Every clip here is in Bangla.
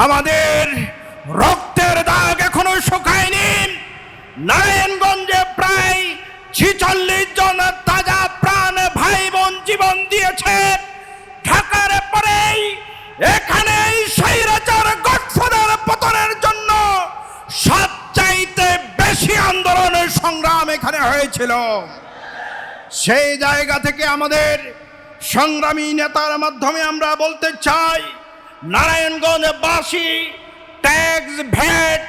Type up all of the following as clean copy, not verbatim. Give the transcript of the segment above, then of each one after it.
আমাদের রক্তের দাগ এখনো শুকায়নি। নারায়ণগঞ্জে প্রায় 46 জন তাজা প্রাণ ভাই বোন জীবন দিয়েছে। ঢাকার পরেই এখানে স্বৈরাচার গডফাদার পতনের জন্য সবচাইতে বেশি আন্দোলন সংগ্রাম এখানে হয়েছিল। সেই জায়গা থেকে আমাদের সংগ্রামী নেতার মাধ্যমে আমরা বলতে চাই, নারায়ণগঞ্জবাসী ট্যাক্স ভ্যাট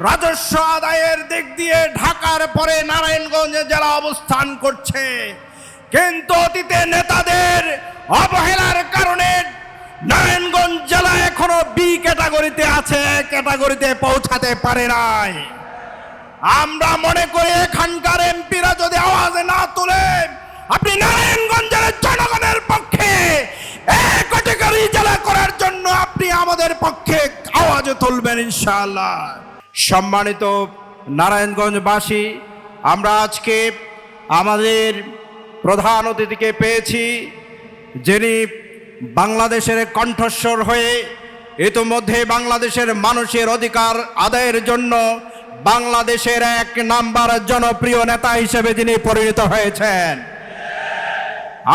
রাজস্ব আদায়ের দিক দিয়ে ঢাকার পরে নারায়ণগঞ্জ জেলা অবস্থান করছে, কিন্তু অতীতে নেতাদের অবহেলার কারণে নারায়ণগঞ্জ জেলা এখনো বি ক্যাটাগরিতে আছে, ক্যাটাগরিতে পৌঁছাতে পারে নাই। আমরা মনে করি এখানকার এমপিরা যদি আওয়াজ না তুলে, আপনি নারায়ণগঞ্জের জনগণের পক্ষে এক ক্যাটাগরি জেলা করার জন্য আপনি আমাদের পক্ষে আওয়াজ তুলবেন ইনশাআল্লাহ। সম্মানিত নারায়ণগঞ্জবাসী, আমরা আজকে আমাদের প্রধান অতিথিকে পেয়েছি, যিনি বাংলাদেশের কণ্ঠস্বর হয়ে ইতিমধ্যে বাংলাদেশের মানুষের অধিকার আদায়ের জন্য বাংলাদেশের এক নাম্বার জনপ্রিয় নেতা হিসেবে যিনি পরিণত হয়েছেন।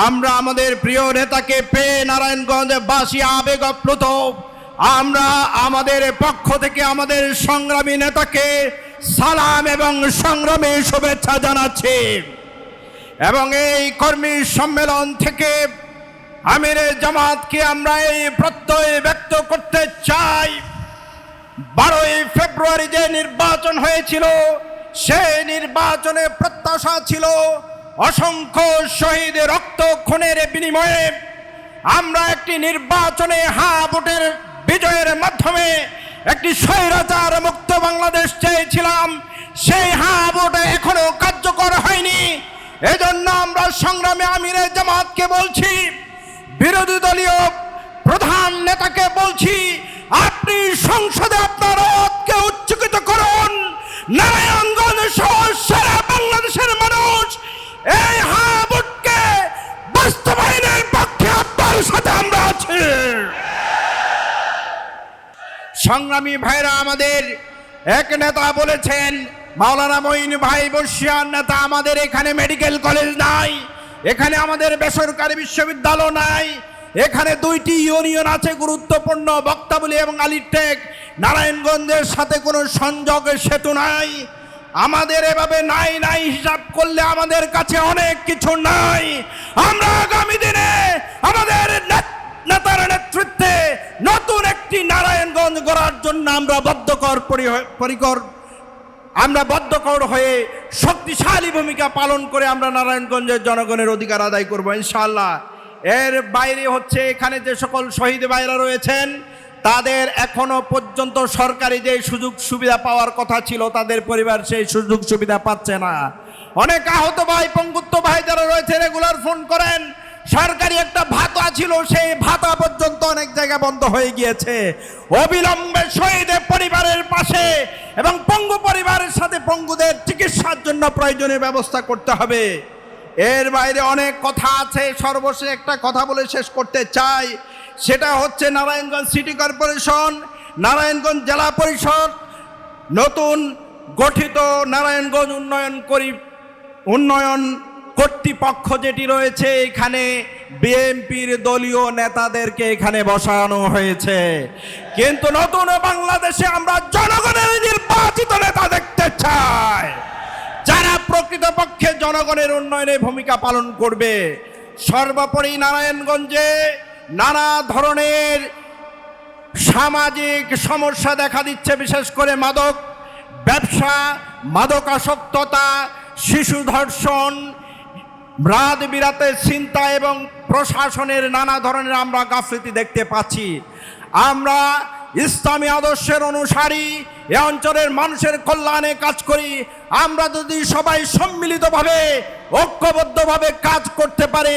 আমরা আমাদের প্রিয় নেতাকে পেয়ে নারায়ণগঞ্জবাসী আবেগপ্লুত। আমরা আমাদের পক্ষ থেকে আমাদের সংগ্রামী নেতাকে সালাম এবং সংগ্রামী শুভেচ্ছা জানাচ্ছি। এবং এই কর্মী সম্মেলন থেকে আমিরে জামাতকে আমরা এই প্রত্যয় ব্যক্ত করতে চাই, 12ই ফেব্রুয়ারি যে নির্বাচন হয়েছিল, সেই নির্বাচনে প্রত্যাশা ছিল অসংখ্য শহীদ রক্ত খুনের বিনিময়ে আমরা একটি নির্বাচনে ভোটের বিজয়ের মাধ্যমে একটি স্বৈরাচার মুক্ত বাংলাদেশ চেয়েছিলাম। সেই ভোট এখনো কার্যকর হয়নি। এজন্য আমরা সংগ্রামে আমিরে জামাতকে বলছি, বিরোধী দলীয় প্রধান নেতাকে বলছি, আপনি সংসদে আপনার রোধকে উচ্চকিত করুন। নারায়ণগঞ্জ সহ সারা বাংলাদেশের মানুষ এই ভোটকে বাস্তবায়নের পক্ষে আপনার সাথে আমরা আছি। সংগ্রামী ভাইরা, আমাদের এক নেতা বলেছেন, মাওলানা মঈন ভাই বর্ষিয়ান নেতা, আমাদের এখানে মেডিকেল কলেজ নাই, এখানে আমাদের বেসরকারি বিশ্ববিদ্যালয় নাই, এখানে 2টি ইউনিয়ন আছে গুরুত্বপূর্ণ, বক্তাবলী এবং আলীরটেক। নারায়ণগঞ্জের সাথে কোনো সংযোগ সেতু নাই। আমাদের এভাবে নাই নাই হিসাব করলে আমাদের কাছে অনেক কিছু নাই। আমরা আগামী দিনে আমাদের নেতার নেতৃত্বে নতুন একটি নারায়ণগঞ্জ গড়ার জন্য আমরা বদ্ধকর হয়ে শক্তিশালী ভূমিকা পালন করে আমরা নারায়ণগঞ্জের জনগণের অধিকার আদায় করব ইনশাআল্লাহ। এর বাইরে হচ্ছে, এখানে যে সকল শহীদ ভাইরা রয়েছেন তাদের এখনো পর্যন্ত সরকারি যে সুযোগ সুবিধা পাওয়ার কথা ছিল, তাদের পরিবার সেই সুযোগ সুবিধা পাচ্ছে না। অনেক আহত ভাই, পঙ্গুত্ব ভাই যারা রয়েছে রেগুলার ফোন করেন, সরকারি একটা ভাতা ছিল, সেই ভাতা পর্যন্ত অনেক জায়গায় বন্ধ হয়ে গিয়েছে। অবিলম্বে শহীদের পরিবারের পাশে এবং পঙ্গু পরিবারের সাথে পঙ্গুদের চিকিৎসার জন্য প্রয়োজনীয় ব্যবস্থা করতে হবে। এর বাইরে অনেক কথা আছে, সর্বশেষ একটা কথা বলে শেষ করতে চাই, সেটা হচ্ছে নারায়ণগঞ্জ সিটি কর্পোরেশন, নারায়ণগঞ্জ জেলা পরিষদ, নতুন গঠিত নারায়ণগঞ্জ উন্নয়ন কর্তৃপক্ষ যেটি রয়েছে, এখানে বিএনপির দলীয় নেতাদেরকে এখানে বসানো হয়েছে। কিন্তু নতুন বাংলাদেশে আমরা জনগণের নির্বাচিত নেতা দেখতে চাই, যারা প্রকৃতপক্ষে জনগণের উন্নয়নে ভূমিকা পালন করবে। সর্বোপরি নারায়ণগঞ্জে নানা ধরনের সামাজিক সমস্যা দেখা দিচ্ছে, বিশেষ করে মাদক ব্যবসা, মাদকাসক্ততা, শিশু ধর্ষণ, রাত বিরাতে চিন্তা এবং প্রশাসনের নানা ধরনের আমরা গাফিলতি দেখতে পাচ্ছি। আমরা ইসলামী আদর্শের অনুসারী, এ অঞ্চলের মানুষের কল্যাণে কাজ করি। আমরা যদি সবাই সম্মিলিতভাবে ঐক্যবদ্ধভাবে কাজ করতে পারে,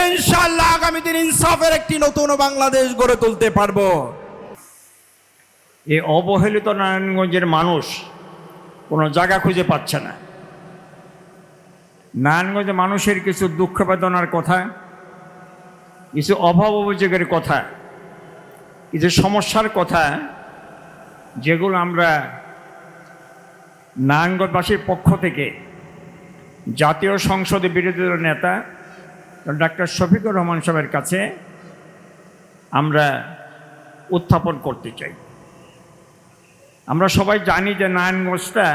ইনশাআল্লাহ আগামী দিন ইনসাফের একটি নতুন বাংলাদেশ গড়ে তুলতে পারবো। এই অবহেলিত নারায়ণগঞ্জের মানুষ কোনো জায়গা খুঁজে পাচ্ছে না। নারায়ণগঞ্জের মানুষের কিছু দুঃখ বেদনার কথা, কিছু অভাব অভিযোগের কথা, কিছু সমস্যার কথা যেগুলো আমরা নারায়ণগঞ্জবাসীর পক্ষ থেকে জাতীয় সংসদে বিরোধী দলের নেতা ডাক্তার শফিকুর রহমান সাহেবের কাছে আমরা উত্থাপন করতে চাই। আমরা সবাই জানি যে নারায়ণগঞ্জটা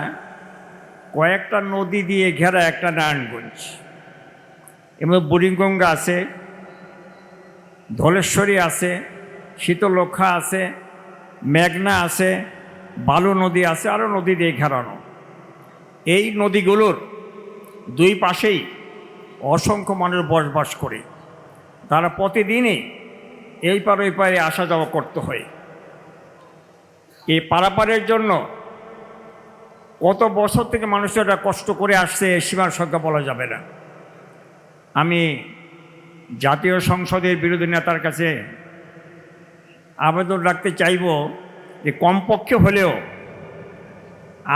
কয়েকটা নদী দিয়ে ঘেরা একটা নারায়ণগঞ্জ। এর মধ্যে বুড়িগঙ্গা আছে, ধলেশ্বরী আছে, শীতলক্ষা আছে, মেঘনা আছে, বালু নদী আছে, আরও নদী দিয়ে ঘেরানো। এই নদীগুলোর দুই পাশেই অসংখ্য মানুষ বসবাস করে। তারা প্রতিদিনই এই পার ওই পারে আসা যাওয়া করতে হয়। এই পারাপারের জন্য কত বছর থেকে মানুষেরা কষ্ট করে আসছে সীমার সংখ্যা বলা যাবে না। আমি জাতীয় সংসদের বিরোধী নেতার কাছে আবেদন রাখতে চাইব যে কমপক্ষে হলেও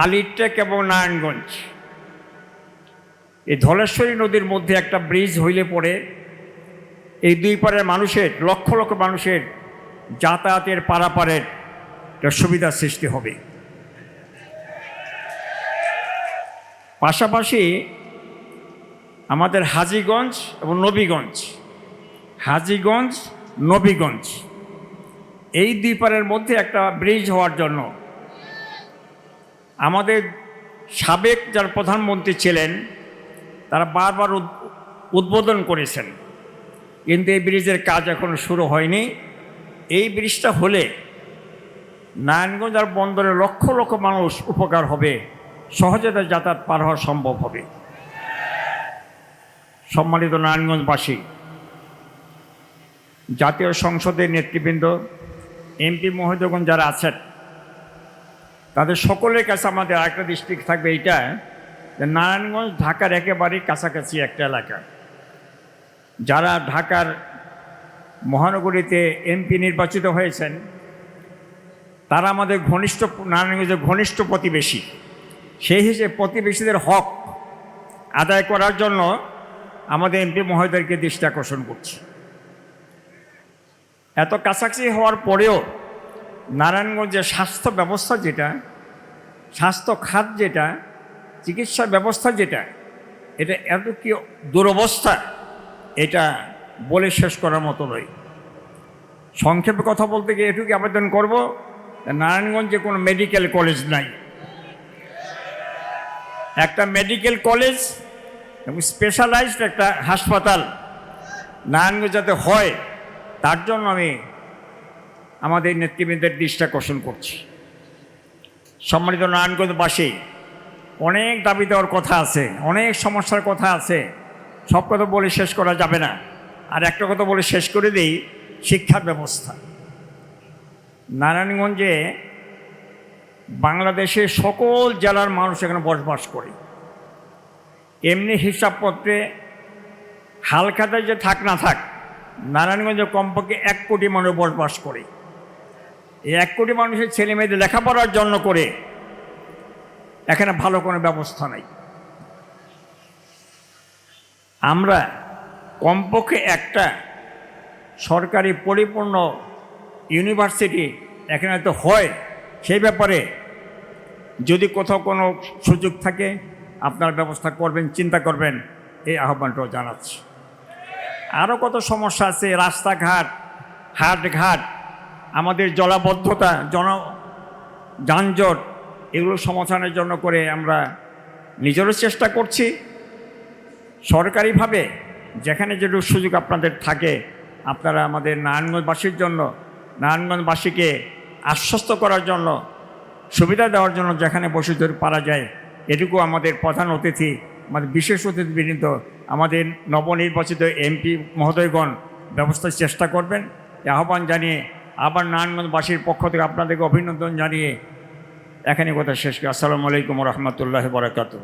আলিটেক এবং নারায়ণগঞ্জ এই ধলেশ্বরী নদীর মধ্যে একটা ব্রিজ হইলে পরে এই দুই পারের মানুষের লক্ষ লক্ষ মানুষের যাতায়াতের পারাপারের একটা সুবিধার সৃষ্টি হবে। পাশাপাশি আমাদের হাজীগঞ্জ এবং নবীগঞ্জ, হাজীগঞ্জ নবীগঞ্জ এই দুই পারের মধ্যে একটা ব্রিজ হওয়ার জন্য আমাদের সাবেক যারা প্রধানমন্ত্রী ছিলেন তারা বারবার উদ্বোধন করেছেন, কিন্তু এই ব্রিজের কাজ এখনো শুরু হয়নি। এই ব্রিজটা হলে নারায়ণগঞ্জ আর বন্দরে লক্ষ লক্ষ মানুষ উপকার হবে, সহজে যাতায়াত পার হওয়া সম্ভব হবে। সম্মানিত নারায়ণগঞ্জবাসী, জাতীয় সংসদের নেতৃবৃন্দ, এমপি মহোদয়গণ যারা আছেন, তাদের সকলের কাছে আমাদের আরেকটা দৃষ্টি থাকবে এইটা যে নারায়ণগঞ্জ ঢাকার একেবারেই কাছাকাছি একটা এলাকা। যারা ঢাকার মহানগরীতে এমপি নির্বাচিত হয়েছেন তারা আমাদের নারায়ণগঞ্জের ঘনিষ্ঠ প্রতিবেশী। সেই হিসেবে প্রতিবেশীদের হক আদায় করার জন্য আমাদের এমপি মহোদয়কে দৃষ্টি আকর্ষণ করছি। এত কাছাকাছি হওয়ার পরেও নারায়ণগঞ্জের স্বাস্থ্য ব্যবস্থা যেটা, স্বাস্থ্য খাত যেটা, চিকিৎসা ব্যবস্থা যেটা, এটা এত কি দুরবস্থা, এটা বলে শেষ করার মতো নয়। সংক্ষেপে কথা বলতে গিয়ে এটুকু আবেদন করব, নারায়ণগঞ্জে কোনো মেডিকেল কলেজ নাই। একটা মেডিকেল কলেজ এবং স্পেশালাইজড একটা হাসপাতাল নারায়ণগঞ্জ যাতে হয় তার জন্য আমি আমাদের নেতৃবৃন্দের দৃষ্টি আকর্ষণ করছি। সম্মানিত নারায়ণগঞ্জবাসী, অনেক দাবি দেওয়ার কথা আছে, অনেক সমস্যার কথা আছে, সব কথা বলে শেষ করা যাবে না। আর একটা কথা বলে শেষ করে দিই, শিক্ষা ব্যবস্থা। নারায়ণগঞ্জে বাংলাদেশের সকল জেলার মানুষ এখানে বসবাস করে। এমনি হিসাবপত্রে হালখাতায় যে থাক না থাক, নারায়ণগঞ্জে কমপক্ষে 1 কোটি মানুষ বসবাস করে। এই 1 কোটি মানুষের ছেলে মেয়েদের লেখাপড়ার জন্য করে এখানে ভালো কোনো ব্যবস্থা নাই। আমরা কমপক্ষে একটা সরকারি পরিপূর্ণ ইউনিভার্সিটি এখানে তো হয়, সেই ব্যাপারে যদি কোথাও কোনো সুযোগ থাকে আপনার ব্যবস্থা করবেন, চিন্তা করবেন, এই আহ্বানটাও জানাচ্ছি। আরও কত সমস্যা আছে, রাস্তাঘাট, হাটঘাট, আমাদের জলাবদ্ধতা, যানজট, এগুলো সমাধানের জন্য করে আমরা নিজেরও চেষ্টা করছি। সরকারিভাবে যেখানে যেটুকু সুযোগ আপনাদের থাকে আপনারা আমাদের নারায়ণগঞ্জবাসীর জন্য, নারায়ণগঞ্জবাসীকে আশ্বস্ত করার জন্য, সুবিধা দেওয়ার জন্য যেখানে বসে পারা যায়, এটুকু আমাদের প্রধান অতিথি, আমাদের বিশেষ অতিথিবৃন্দ, আমাদের নবনির্বাচিত এমপি মহোদয়গণ ব্যবস্থার চেষ্টা করবেন। আহ্বান জানিয়ে আবার নারায়ণগঞ্জবাসীর পক্ষ থেকে আপনাদেরকে অভিনন্দন জানিয়ে এখানে কথা শেষ করি। আসসালামু আলাইকুম ওয়া রাহমাতুল্লাহি ওয়া বারাকাতুহু।